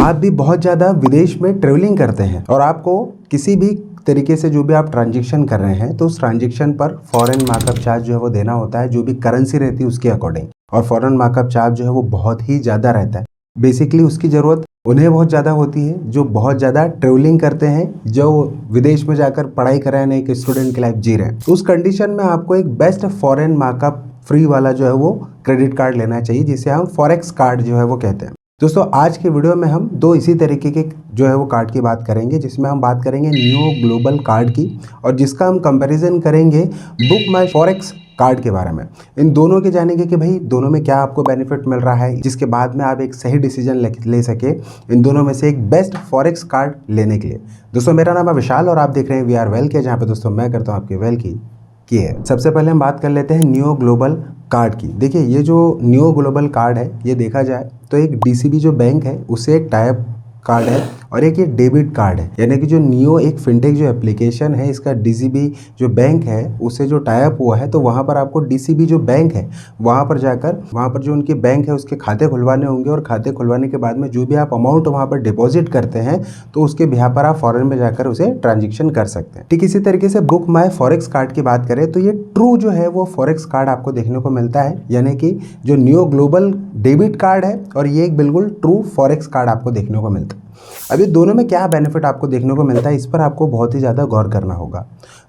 आप भी बहुत ज़्यादा विदेश में ट्रेवलिंग करते हैं और आपको किसी भी तरीके से जो भी आप ट्रांजेक्शन कर रहे हैं तो उस ट्रांजेक्शन पर फॉरेन मार्कअप चार्ज जो है वो देना होता है, जो भी करेंसी रहती है उसके अकॉर्डिंग। और फॉरेन मार्कअप चार्ज जो है वो बहुत ही ज़्यादा रहता है। बेसिकली उसकी ज़रूरत उन्हें बहुत ज़्यादा होती है जो बहुत ज़्यादा ट्रेवलिंग करते हैं, जो विदेश में जाकर पढ़ाई कर रहे हैं, एक स्टूडेंट की लाइफ जी रहे हैं। तो उस कंडीशन में आपको एक बेस्ट फॉरेन मार्कअप फ्री वाला जो है वो क्रेडिट कार्ड लेना चाहिए, जिसे हम फॉरेक्स कार्ड जो है वो कहते हैं। दोस्तों आज के वीडियो में हम दो इसी तरीके के जो है वो कार्ड की बात करेंगे, जिसमें हम बात करेंगे नियो ग्लोबल कार्ड की और जिसका हम कंपैरिजन करेंगे बुक माई फॉरेक्स कार्ड के बारे में। इन दोनों के जानेंगे कि भाई दोनों में क्या आपको बेनिफिट मिल रहा है, जिसके बाद में आप एक सही डिसीजन ले सके इन दोनों में से एक बेस्ट फॉरेक्स कार्ड लेने के लिए। दोस्तों मेरा नाम है विशाल और आप देख रहे हैं वी आर वेल के, जहाँ पे दोस्तों मैं करता हूँ आपकी वेल की है। सबसे पहले हम बात कर लेते हैं नियो ग्लोबल कार्ड की। देखिए ये जो नियो ग्लोबल कार्ड है, ये देखा जाए तो एक डीसीबी जो बैंक है उससे एक टाइप कार्ड है और एक ये डेबिट कार्ड है। यानी कि जो नियो एक फिनटेक जो एप्लीकेशन है, इसका डीसीबी जो बैंक है उससे जो टाइप हुआ है, तो वहाँ पर आपको डीसीबी जो बैंक है वहाँ पर जाकर वहाँ पर जो उनकी बैंक है उसके खाते खुलवाने होंगे और खाते खुलवाने के बाद में जो भी आप अमाउंट वहाँ पर डिपॉजिट करते हैं तो उसके बिहाफ पर आप फॉरेन में जाकर उसे ट्रांजेक्शन कर सकते हैं। ठीक इसी तरीके से बुक माई फॉरेक्स कार्ड की बात करें तो ये ट्रू जो है वो फॉरेक्स कार्ड आपको देखने को मिलता है, यानी कि जो नियो ग्लोबल डेबिट कार्ड है और ये एक बिल्कुल ट्रू फॉरेक्स कार्ड आपको देखने को मिलता है। अभी दोनों में क्या बेनिफिट आपको देखने को मिलता है, इस पर आपको बहुत ही ज़्यादा गौर करना होगा।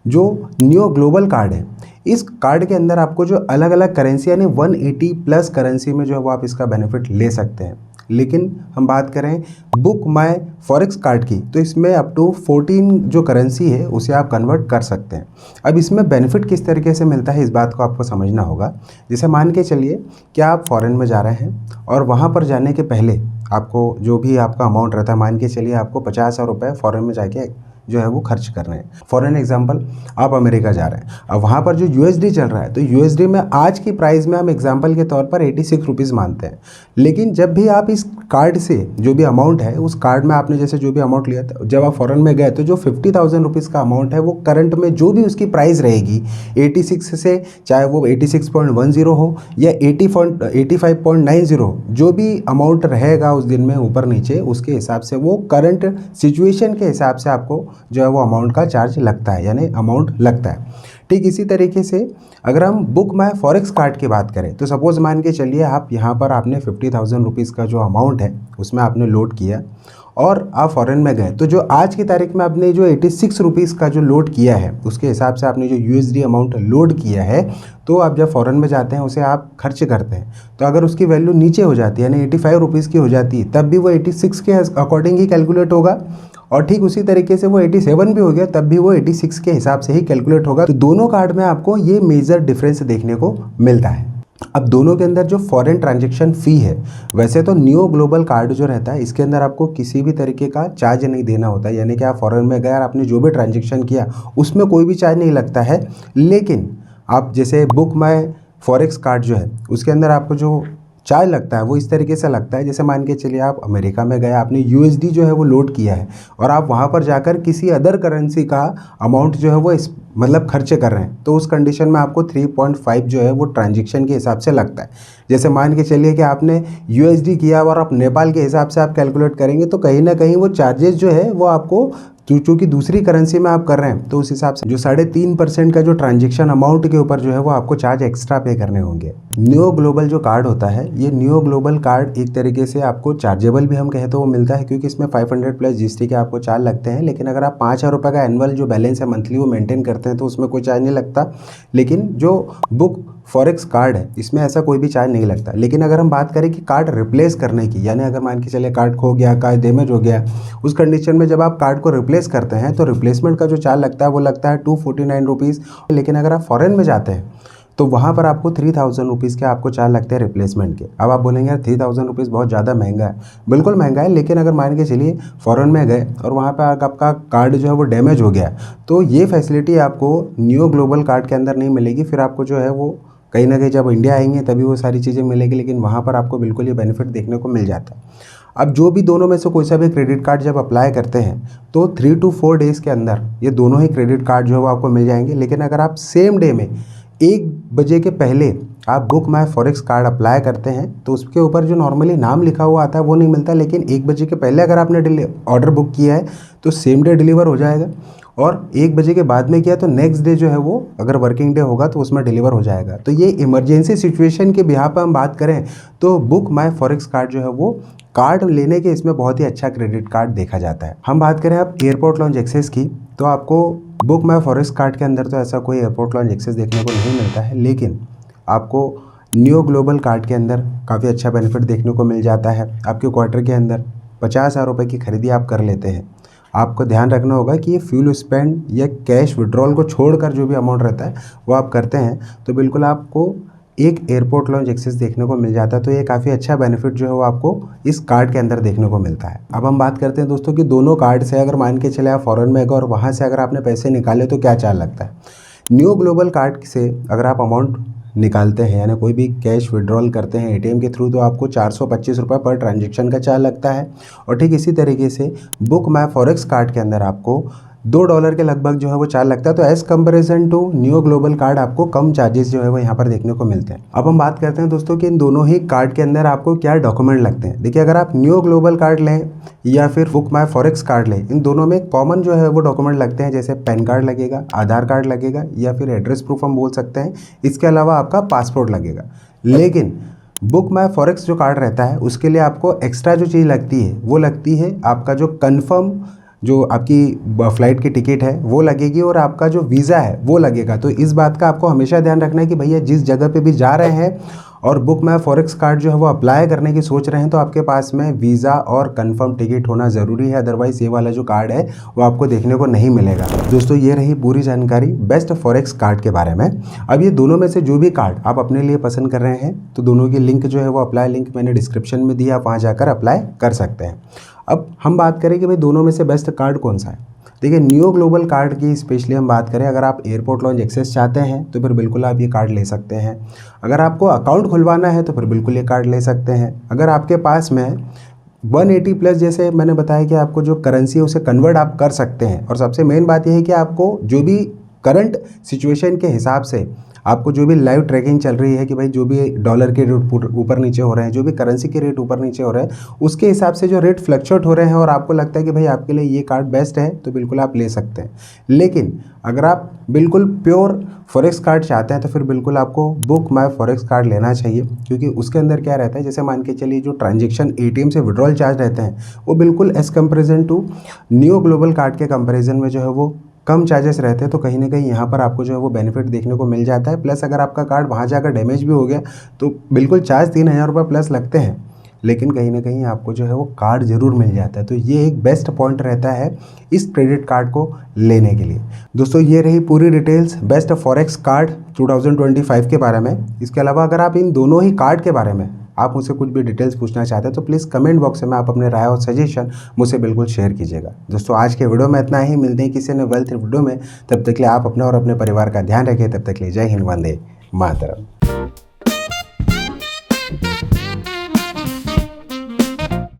जो नियो ग्लोबल कार्ड है, इस कार्ड के अंदर आपको जो अलग अलग करेंसी यानी 180 प्लस करेंसी में जो है वो आप इसका बेनिफिट ले सकते हैं। लेकिन हम बात करें बुक माई फॉरेक्स कार्ड की तो इसमें अप टू 14 जो करेंसी है उसे आप कन्वर्ट कर सकते हैं। अब इसमें बेनिफिट किस तरीके से मिलता है इस बात को आपको समझना होगा। जैसे मान के चलिए कि आप फॉरेन में जा रहे हैं और वहाँ पर जाने के पहले आपको जो भी आपका अमाउंट रहता है, मान के चलिए आपको 50,000 रुपये फॉरेन में जाके जो है वो खर्च कर रहे हैं। फॉर एन एग्जांपल आप अमेरिका जा रहे हैं, अब वहाँ पर जो यूएसडी चल रहा है तो यूएसडी में आज की प्राइस में हम एग्जांपल के तौर पर 86 रुपीज़ मानते हैं। लेकिन जब भी आप इस कार्ड से जो भी अमाउंट है उस कार्ड में आपने जैसे जो भी अमाउंट लिया था, जब आप फॉरेन में गए तो जो 50,000 रुपीज़ का अमाउंट है वो करंट में जो भी उसकी प्राइस रहेगी 86 से, चाहे वो 86.10 हो या 85.90 हो, जो भी अमाउंट रहेगा उस दिन में ऊपर नीचे, उसके हिसाब से वो करंट सिचुएशन के हिसाब से आपको जो है वो अमाउंट का चार्ज लगता है, यानी अमाउंट लगता है। ठीक इसी तरीके से अगर हम बुक माई फॉरेक्स कार्ड की बात करें तो सपोज़ मान के चलिए आप यहाँ पर आपने 50,000 रुपीज़ का जो अमाउंट है उसमें आपने लोड किया और आप फॉरेन में गए, तो जो आज की तारीख में आपने जो 86 रुपीज़ का जो लोड किया है उसके हिसाब से आपने जो यूएसडी अमाउंट लोड किया है, तो आप जब फॉरेन में जाते हैं उसे आप खर्च करते हैं तो अगर उसकी वैल्यू नीचे हो जाती है यानी 85 रुपीज़ की हो जाती है, तब भी वो 86 के अकॉर्डिंग ही कैलकुलेट होगा। और ठीक उसी तरीके से वो 87 भी हो गया तब भी वो 86 के हिसाब से ही कैलकुलेट होगा। तो दोनों कार्ड में आपको ये मेजर डिफरेंस देखने को मिलता है। अब दोनों के अंदर जो फॉरेन ट्रांजैक्शन फ़ी है, वैसे तो नियो ग्लोबल कार्ड जो रहता है इसके अंदर आपको किसी भी तरीके का चार्ज नहीं देना होता है, यानी कि आप फॉरेन में गए और आपने जो भी ट्रांजैक्शन किया उसमें कोई भी चार्ज नहीं लगता है। लेकिन आप जैसे बुक माई फॉरेक्स कार्ड जो है उसके अंदर आपको जो चार्ज लगता है वो इस तरीके से लगता है, जैसे मान के चलिए आप अमेरिका में गए, आपने यूएसडी जो है वो लोड किया है और आप वहाँ पर जाकर किसी अदर करेंसी का अमाउंट जो है वो मतलब खर्चे कर रहे हैं, तो उस कंडीशन में आपको 3.5 जो है वो ट्रांजैक्शन के हिसाब से लगता है। जैसे मान के चलिए कि आपने यूएसडी किया और आप नेपाल के हिसाब से आप कैलकुलेट करेंगे तो कहीं ना कहीं वो चार्जेस जो है वो आपको चूँकि दूसरी करेंसी में आप कर रहे हैं तो उस हिसाब से जो 3.5% का जो ट्रांजैक्शन अमाउंट के ऊपर जो है वो आपको चार्ज एक्स्ट्रा पे करने होंगे। नियो ग्लोबल जो कार्ड होता है, ये नियो ग्लोबल कार्ड एक तरीके से आपको चार्जेबल भी हम कहें तो वो मिलता है, क्योंकि इसमें 500 प्लस जीएसटी के आपको चार्ज लगते हैं। लेकिन अगर आप 5,000 रुपये का एनुअल जो बैलेंस है मंथली वो मेंटेन करते हैं तो उसमें कोई चार्ज नहीं लगता। लेकिन जो बुक फॉरेक्स कार्ड है इसमें ऐसा कोई भी चार्ज नहीं लगता। लेकिन अगर हम बात करें कि कार्ड रिप्लेस करने की, यानी अगर मान के चलिए कार्ड खो गया, कार्ड डैमेज हो गया, उस कंडीशन में जब आप कार्ड को रिप्लेस करते हैं तो रिप्लेसमेंट का जो चार्ज लगता है वो लगता है 249 रुपीज़। लेकिन अगर आप फॉरेन में जाते हैं तो वहाँ पर आपको 3,000 रुपीज़ के आपको चार्ज लगते हैं रिप्लेसमेंट के। अब आप बोलेंगे यार 3,000 रुपीज़ बहुत ज़्यादा महंगा है। बिल्कुल महंगा है, लेकिन अगर मान के चलिए फॉरेन में गए और वहाँ पर आपका कार्ड जो है वो डैमेज हो गया तो ये फैसिलिटी आपको नियो ग्लोबल कार्ड के अंदर नहीं मिलेगी। फिर आपको जो है वो कहीं ना कहीं जब इंडिया आएंगे तभी वो सारी चीज़ें मिलेगी, लेकिन वहाँ पर आपको बिल्कुल ये बेनिफिट देखने को मिल जाता है। अब जो भी दोनों में से कोई सा भी क्रेडिट कार्ड जब अप्लाई करते हैं तो 3 to 4 डेज़ के अंदर ये दोनों ही क्रेडिट कार्ड जो है वो आपको मिल जाएंगे। लेकिन अगर आप सेम डे में 1 बजे के पहले आप बुक माई फॉरेक्स कार्ड अप्लाई करते हैं तो उसके ऊपर जो नॉर्मली नाम लिखा हुआ आता है वो नहीं मिलता, लेकिन 1 बजे के पहले अगर आपने ऑर्डर बुक किया है तो सेम डे डिलीवर हो जाएगा, और 1 बजे के बाद में किया तो नेक्स्ट डे जो है वो अगर वर्किंग डे होगा तो उसमें डिलीवर हो जाएगा। तो ये इमरजेंसी सिचुएशन के बिहाफ पर हम बात करें तो बुक माई फॉरेक्स कार्ड जो है वो कार्ड लेने के इसमें बहुत ही अच्छा क्रेडिट कार्ड देखा जाता है। हम बात करें अब एयरपोर्ट लॉन्च एक्सेस की, तो आपको बुक माई फॉरेक्स कार्ड के अंदर तो ऐसा कोई एयरपोर्ट लॉन्च एक्सेस देखने को नहीं मिलता है, लेकिन आपको न्यू ग्लोबल कार्ड के अंदर काफ़ी अच्छा बेनिफिट देखने को मिल जाता है। आपके क्वार्टर के अंदर 50,000 रुपये की खरीदी आप कर लेते हैं, आपको ध्यान रखना होगा कि ये फ्यूल स्पेंड या कैश विड्रॉल को छोड़कर जो भी अमाउंट रहता है वो आप करते हैं तो बिल्कुल आपको एक एयरपोर्ट लॉन्च एक्सेस देखने को मिल जाता है। तो ये काफ़ी अच्छा बेनिफिट जो है वो आपको इस कार्ड के अंदर देखने को मिलता है। अब हम बात करते हैं दोस्तों कि दोनों कार्ड से अगर मान के चले आप फॉरेन में गए और वहाँ से अगर आपने पैसे निकाले तो क्या चार्ज लगता है। न्यू ग्लोबल कार्ड से अगर आप अमाउंट निकालते हैं यानी कोई भी कैश विड्रॉल करते हैं एटीएम के थ्रू तो आपको 425 रुपये पर ट्रांजेक्शन का चार्ज लगता है, और ठीक इसी तरीके से बुक माई फॉरेक्स कार्ड के अंदर आपको $2 के लगभग जो है वो चार्ज लगता है। तो as comparison to new global card आपको कम चार्जेस जो है वो यहाँ पर देखने को मिलते हैं। अब हम बात करते हैं दोस्तों कि इन दोनों ही कार्ड के अंदर आपको क्या डॉक्यूमेंट लगते हैं। देखिए, अगर आप न्यू ग्लोबल कार्ड लें या फिर बुक माई फॉरेक्स कार्ड लें, इन दोनों में कॉमन जो है वो डॉक्यूमेंट लगते हैं, जैसे पैन कार्ड लगेगा, आधार कार्ड लगेगा या फिर एड्रेस प्रूफ हम बोल सकते हैं। इसके अलावा आपका पासपोर्ट लगेगा। लेकिन बुक माई फॉरेक्स जो कार्ड रहता है उसके लिए आपको एक्स्ट्रा जो चीज़ लगती है वो लगती है आपका जो कन्फर्म जो आपकी फ़्लाइट की टिकट है वो लगेगी, और आपका जो वीज़ा है वो लगेगा। तो इस बात का आपको हमेशा ध्यान रखना है कि भैया जिस जगह पे भी जा रहे हैं और बुक माई फॉरेक्स कार्ड जो है वो अप्लाई करने की सोच रहे हैं तो आपके पास में वीज़ा और कंफर्म टिकट होना ज़रूरी है, अदरवाइज़ ये वाला जो कार्ड है वो आपको देखने को नहीं मिलेगा। दोस्तों, ये रही पूरी जानकारी बेस्ट फॉरेक्स कार्ड के बारे में। अब ये दोनों में से जो भी कार्ड आप अपने लिए पसंद कर रहे हैं तो दोनों की लिंक जो है वो अप्लाई लिंक मैंने डिस्क्रिप्शन में दिया, आप वहाँ जाकर अप्लाई कर सकते हैं। अब हम बात करें कि भाई दोनों में से बेस्ट कार्ड कौन सा है। देखिए, न्यू ग्लोबल कार्ड की स्पेशली हम बात करें, अगर आप एयरपोर्ट लॉन्च एक्सेस चाहते हैं तो फिर बिल्कुल आप ये कार्ड ले सकते हैं। अगर आपको अकाउंट खुलवाना है तो फिर बिल्कुल ये कार्ड ले सकते हैं। अगर आपके पास में 180 प्लस जैसे मैंने बताया कि आपको जो करेंसी है उसे कन्वर्ट आप कर सकते हैं, और सबसे मेन बात यह है कि आपको जो भी करंट सिचुएशन के हिसाब से आपको जो भी लाइव ट्रैकिंग चल रही है कि भाई जो भी डॉलर के रेट ऊपर नीचे हो रहे हैं, जो भी करेंसी के रेट ऊपर नीचे हो रहे हैं, उसके हिसाब से जो रेट फ्लक्चुएट हो रहे हैं और आपको लगता है कि भाई आपके लिए ये कार्ड बेस्ट है तो बिल्कुल आप ले सकते हैं। लेकिन अगर आप बिल्कुल प्योर फॉरेक्स कार्ड चाहते हैं तो फिर बिल्कुल आपको बुक माई फॉरेक्स कार्ड लेना चाहिए, क्योंकि उसके अंदर क्या रहता है, जैसे मान के चलिए जो ट्रांजेक्शन एटीएम से विड्रॉल चार्ज रहते हैं वो बिल्कुल as comparison to new global card के कंपेरिजन में जो है वो कम चार्जेस रहते हैं। तो कहीं ना कहीं यहाँ पर आपको जो है वो बेनिफिट देखने को मिल जाता है। प्लस अगर आपका कार्ड वहाँ जाकर डैमेज भी हो गया तो बिल्कुल चार्ज 3,000 रुपये प्लस लगते हैं, लेकिन कहीं ना कहीं आपको जो है वो कार्ड ज़रूर मिल जाता है। तो ये एक बेस्ट पॉइंट रहता है इस क्रेडिट कार्ड को लेने के लिए। दोस्तों, ये रही पूरी डिटेल्स बेस्ट फॉरेक्स कार्ड 2025 के बारे में। इसके अलावा अगर आप इन दोनों ही कार्ड के बारे में आप मुझसे कुछ भी डिटेल्स पूछना चाहते हैं तो प्लीज़ कमेंट बॉक्स में आप अपने राय और सजेशन मुझसे बिल्कुल शेयर कीजिएगा। दोस्तों, आज के वीडियो में इतना ही। मिलते हैं किसी ने वेल्थ वीडियो में, तब तक के लिए आप अपने और अपने परिवार का ध्यान रखें। तब तक के लिए जय हिंद, वंदे मातरम।